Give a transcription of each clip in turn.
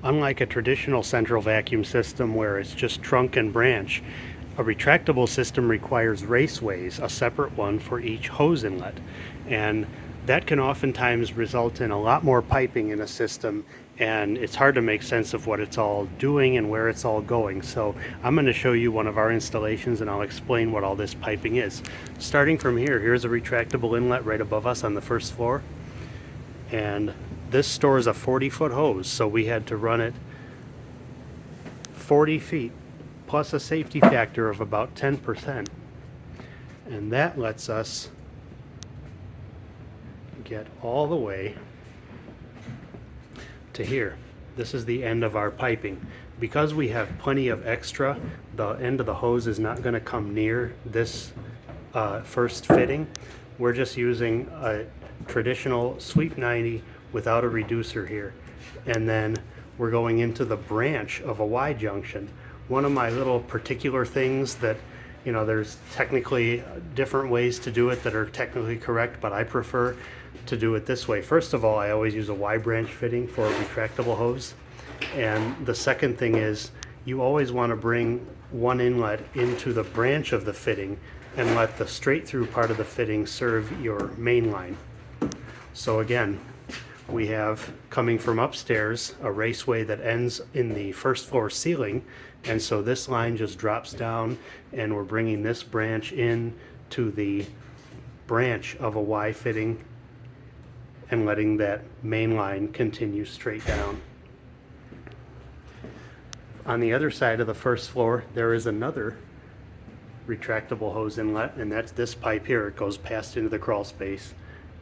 Unlike a traditional central vacuum system where it's just trunk and branch, a retractable system requires raceways, a separate one for each hose inlet. And that can oftentimes result in a lot more piping in a system, and it's hard to make sense of what it's all doing and where it's all going. So I'm going to show you one of our installations and I'll explain what all this piping is. Starting from here, here's a retractable inlet right above us on the first floor. And this stores a 40-foot hose, so we had to run it 40 feet plus a safety factor of about 10%. And that lets us get all the way to here. This is the end of our piping. Because we have plenty of extra, the end of the hose is not going to come near this first fitting. We're just using a traditional sweep 90 without a reducer here. And then we're going into the branch of a Y junction. One of my little particular things that, you know, there's technically different ways to do it that are technically correct, but I prefer to do it this way. First of all, I always use a Y branch fitting for a retractable hose. And the second thing is you always want to bring one inlet into the branch of the fitting and let the straight through part of the fitting serve your main line. So again, we have, coming from upstairs, a raceway that ends in the first floor ceiling, and so this line just drops down and we're bringing this branch in to the branch of a Y fitting and letting that main line continue straight down. On the other side of the first floor, there is another retractable hose inlet, and that's this pipe here. It goes past into the crawl space.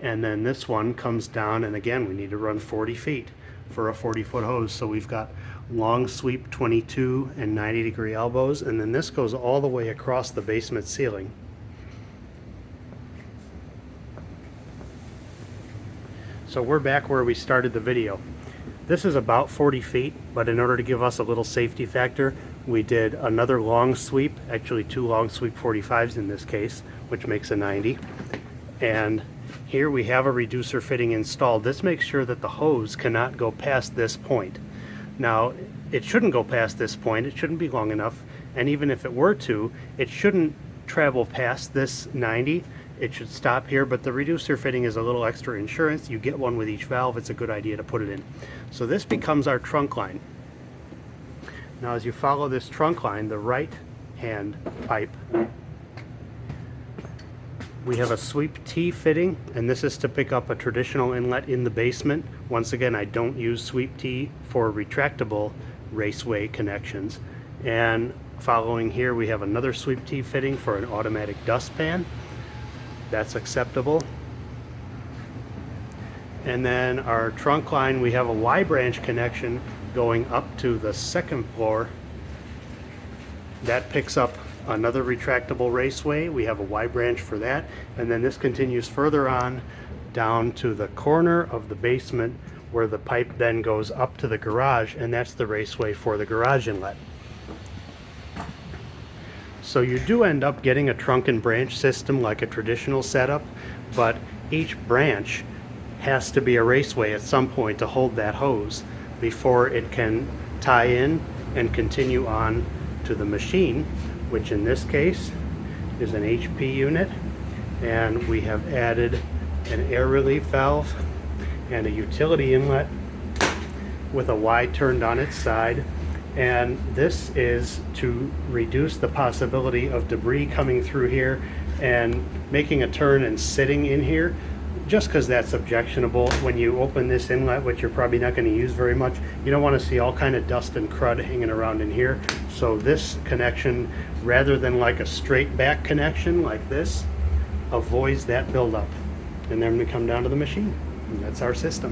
And then this one comes down, and again, we need to run 40 feet for a 40-foot hose. So we've got long sweep 22 and 90-degree elbows, and then this goes all the way across the basement ceiling. So we're back where we started the video. This is about 40 feet, but in order to give us a little safety factor, we did another long sweep, actually two long sweep 45s in this case, which makes a 90. And here we have a reducer fitting installed. This makes sure that the hose cannot go past this point. Now, it shouldn't go past this point, it shouldn't be long enough, and even if it were to, it shouldn't travel past this 90. It should stop here, but the reducer fitting is a little extra insurance. You get one with each valve. It's a good idea to put it in. So this becomes our trunk line. Now as you follow this trunk line, the right hand pipe, we have a sweep T fitting, and this is to pick up a traditional inlet in the basement. Once again, I don't use sweep T for retractable raceway connections. And following here, we have another sweep T fitting for an automatic dustpan. That's acceptable. And then our trunk line, we have a Y branch connection going up to the second floor. That picks up another retractable raceway. We have a Y branch for that. And then this continues further on down to the corner of the basement where the pipe then goes up to the garage, and that's the raceway for the garage inlet. So you do end up getting a trunk and branch system like a traditional setup, but each branch has to be a raceway at some point to hold that hose before it can tie in and continue on to the machine, which in this case is an HP unit. And we have added an air relief valve and a utility inlet with a Y turned on its side. And this is to reduce the possibility of debris coming through here and making a turn and sitting in here, just because that's objectionable. When you open this inlet, which you're probably not going to use very much, you don't want to see all kind of dust and crud hanging around in here. So this connection, rather than like a straight back connection like this, avoids that buildup. And then we come down to the machine, and that's our system.